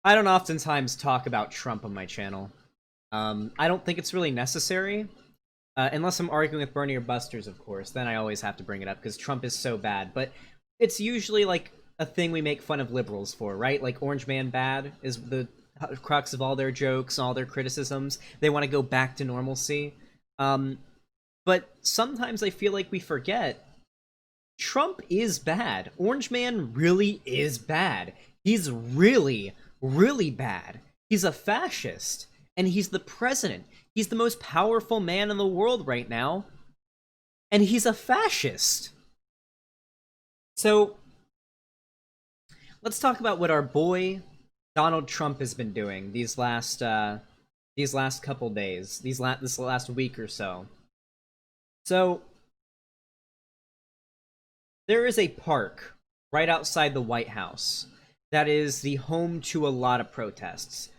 I don't oftentimes talk about Trump on my channel. I don't think it's really necessary. Unless I'm arguing with Bernie or Busters, of course. Then I always have to bring it up, because Trump is so bad. But it's usually, like, a thing we make fun of liberals for, right? Like, Orange Man bad is the crux of all their jokes, all their criticisms. They want to go back to normalcy. But sometimes I feel like we forget Trump is bad. Orange Man really is bad. He's really, really bad. He's a fascist, and he's the president. He's the most powerful man in the world right now, and he's a fascist. So, let's talk about what our boy Donald Trump has been doing these last couple days, this last week or so. So, there is a park right outside the White House that is the home to a lot of protests.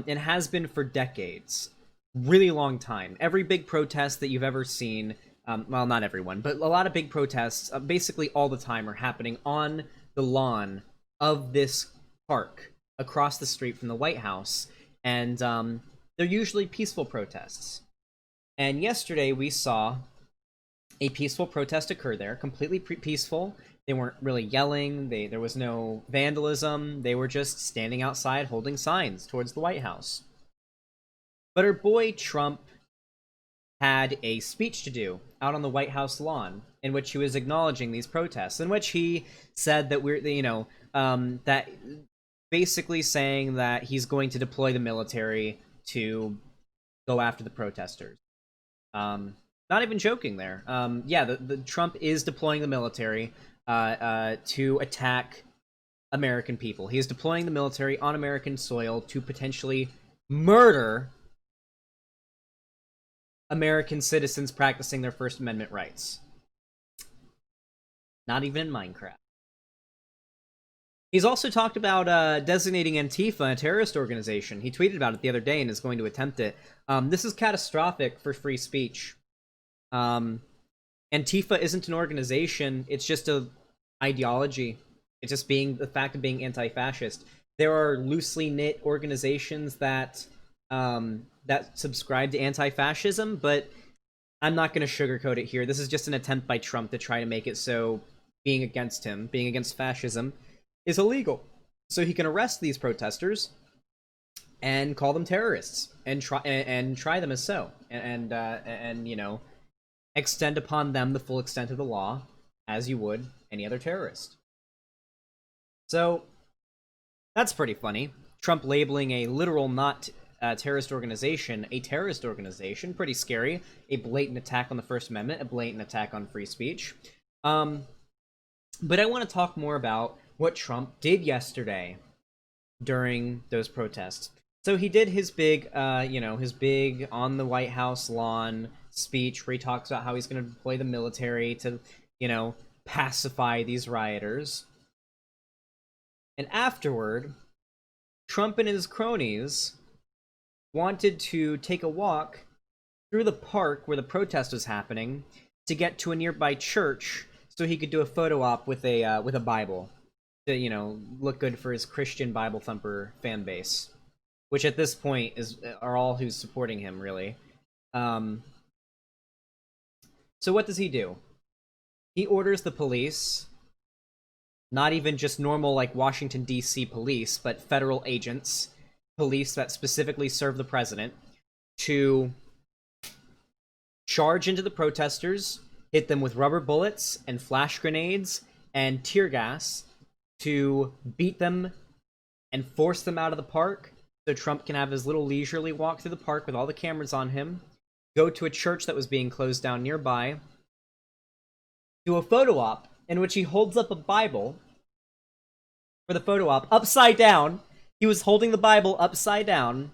It has been for decades. Really long time. Every big protest that you've ever seen, well, not everyone, but a lot of big protests, basically all the time, are happening on the lawn of this park across the street from the White House. And they're usually peaceful protests. And yesterday we saw a peaceful protest occur there, completely peaceful. They weren't really yelling. There was no vandalism. They were just standing outside holding signs towards the White House. But our boy Trump had a speech to do out on the White House lawn in which he was acknowledging these protests, in which he said that that basically saying that he's going to deploy the military to go after the protesters. Not even joking there. Yeah, the Trump is deploying the military to attack American people. He is deploying the military on American soil to potentially murder American citizens practicing their First Amendment rights. Not even in Minecraft. He's also talked about designating Antifa a terrorist organization. He tweeted about it the other day and is going to attempt it. This is catastrophic for free speech. Antifa isn't an organization, it's just a ideology. It's just the fact of being anti-fascist. There are loosely knit organizations that subscribe to anti-fascism, but I'm not going to sugarcoat it here. This is just an attempt by Trump to try to make it so being against fascism, is illegal. So he can arrest these protesters and call them terrorists and try them as so, and you know, extend upon them the full extent of the law as you would any other terrorist. So that's pretty funny. Trump labeling a literal not terrorist organization a terrorist organization. Pretty scary. A blatant attack on the First Amendment, a blatant attack on free speech. But I want to talk more about what Trump did yesterday during those protests. So he did his big, his big on the White House lawn speech where he talks about how he's going to deploy the military to, pacify these rioters. And afterward, Trump and his cronies wanted to take a walk through the park where the protest was happening to get to a nearby church so he could do a photo op with a Bible to, look good for his Christian Bible thumper fan base, which at this point are all who's supporting him, really. So what does he do? He orders the police, not even just normal, like, Washington, D.C. police, but federal agents, police that specifically serve the president, to charge into the protesters, hit them with rubber bullets and flash grenades and tear gas, to beat them and force them out of the park so Trump can have his little leisurely walk through the park with all the cameras on him, go to a church that was being closed down nearby, do a photo op in which he holds up a Bible for the photo op upside down. He was holding the Bible upside down,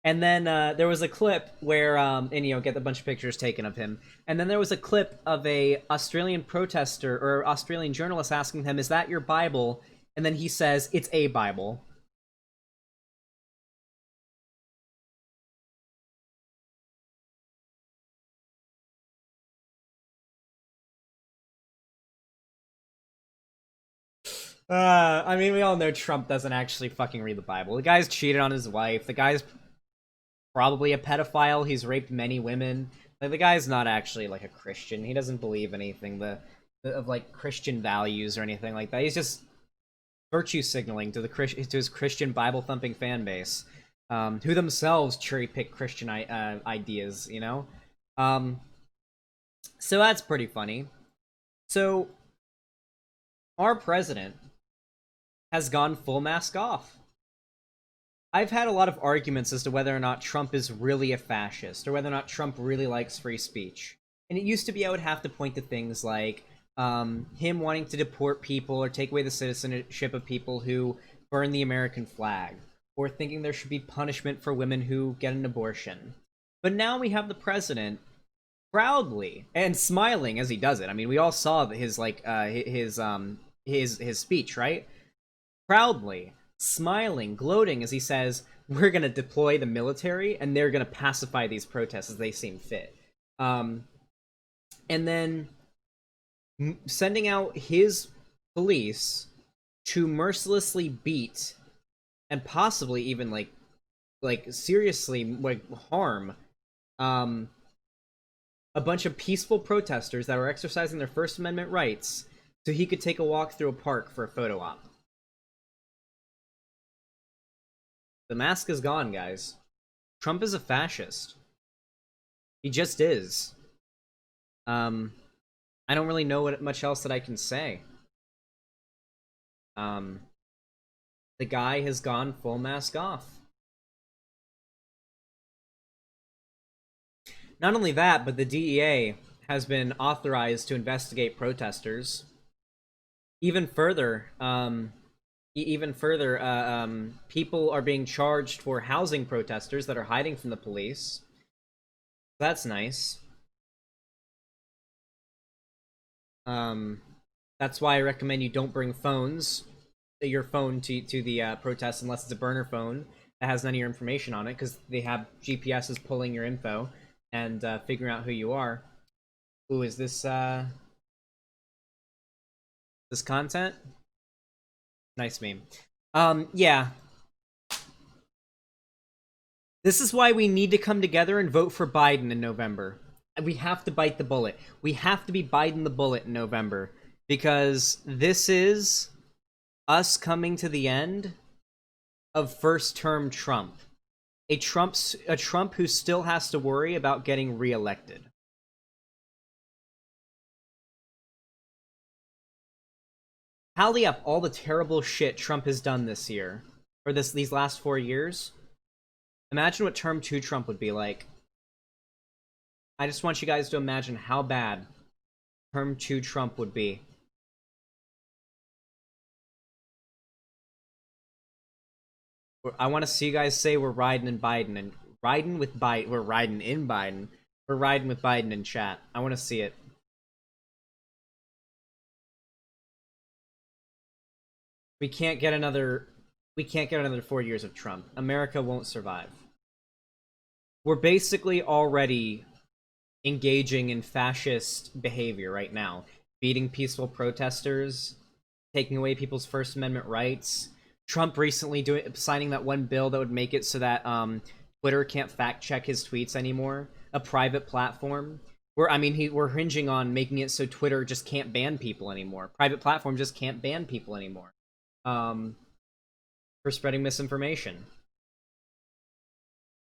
and then there was a clip where get a bunch of pictures taken of him, and then there was a clip of a Australian protester or Australian journalist asking him, "Is that your Bible?" And then he says, "It's a Bible." I mean, we all know Trump doesn't actually fucking read the Bible. The guy's cheated on his wife. The guy's probably a pedophile. He's raped many women. Like, the guy's not actually like a Christian. He doesn't believe anything of like Christian values or anything like that. He's just virtue signaling to his Christian Bible thumping fan base, who themselves cherry pick Christian ideas. You know, so that's pretty funny. So our president has gone full mask off. I've had a lot of arguments as to whether or not Trump is really a fascist, or whether or not Trump really likes free speech. And it used to be I would have to point to things like him wanting to deport people or take away the citizenship of people who burn the American flag, or thinking there should be punishment for women who get an abortion. But now we have the president proudly and smiling as he does it. I mean, we all saw his his speech, right? Proudly smiling, gloating as he says, "We're gonna deploy the military, and they're gonna pacify these protests as they seem fit." And then sending out his police to mercilessly beat and possibly even like seriously like harm a bunch of peaceful protesters that were exercising their First Amendment rights so he could take a walk through a park for a photo op. The mask is gone, guys. Trump is a fascist. He just is. I don't really know much else that I can say. The guy has gone full mask off. Not only that, but the DEA has been authorized to investigate protesters. Even further, people are being charged for housing protesters that are hiding from the police. That's nice. That's why I recommend you don't bring your phone to the protest unless it's a burner phone that has none of your information on it, because they have GPSs pulling your info and figuring out who you are. Ooh, is this this content? Nice meme. Yeah. This is why we need to come together and vote for Biden in November. We have to bite the bullet. We have to be Biden the bullet in November, because this is us coming to the end of first-term Trump. A Trump who still has to worry about getting reelected. Tally up all the terrible shit Trump has done this year, or these last 4 years. Imagine what term 2 Trump would be like. I just want you guys to imagine how bad term 2 Trump would be. I want to see you guys say we're riding in Biden, and riding with Biden. We're riding in Biden. We're riding with Biden in chat. I want to see it. We can't get another 4 years of Trump. America won't survive. We're basically already engaging in fascist behavior right now. Beating peaceful protesters, taking away people's First Amendment rights. Trump recently signing that one bill that would make it so that Twitter can't fact check his tweets anymore. A private platform. We're hinging on making it so Twitter just can't ban people anymore. Private platform just can't ban people anymore. For spreading misinformation.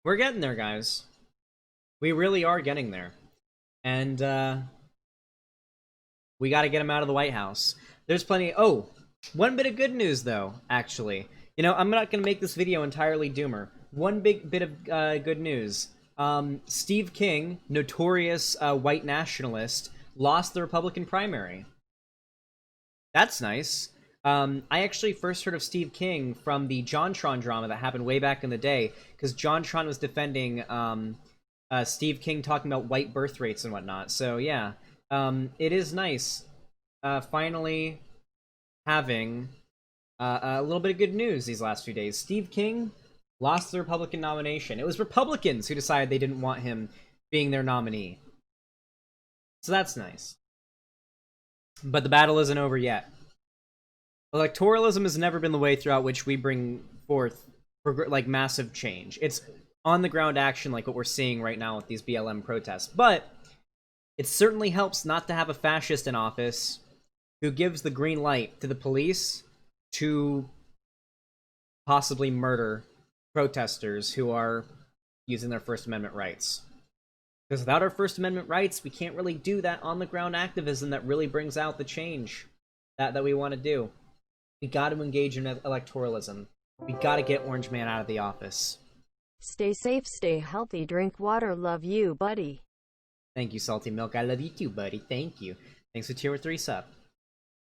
We're getting there, guys. We really are getting there. And we got to get him out of the White House. There's plenty. Oh, one bit of good news, though, actually. You know, I'm not going to make this video entirely doomer. One big bit of good news. Steve King, notorious white nationalist, lost the Republican primary. That's nice. I actually first heard of Steve King from the JonTron drama that happened way back in the day, because JonTron was defending Steve King talking about white birth rates and whatnot. So yeah, it is nice finally having a little bit of good news these last few days. Steve King lost the Republican nomination. It was Republicans who decided they didn't want him being their nominee. So that's nice. But the battle isn't over yet. Electoralism has never been the way throughout which we bring forth like massive change. It's on the ground action like what we're seeing right now with these BLM protests. But it certainly helps not to have a fascist in office who gives the green light to the police to possibly murder protesters who are using their First Amendment rights. Because without our First Amendment rights, we can't really do that on the ground activism that really brings out the change that we want to do. We got to engage in electoralism. We got to get Orange Man out of the office. Stay safe, stay healthy, drink water, love you, buddy. Thank you, Salty Milk. I love you too, buddy. Thank you. Thanks for tier 3 sub.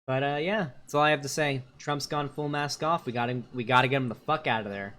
But yeah, that's all I have to say. Trump's gone full mask off. We gotta get him the fuck out of there.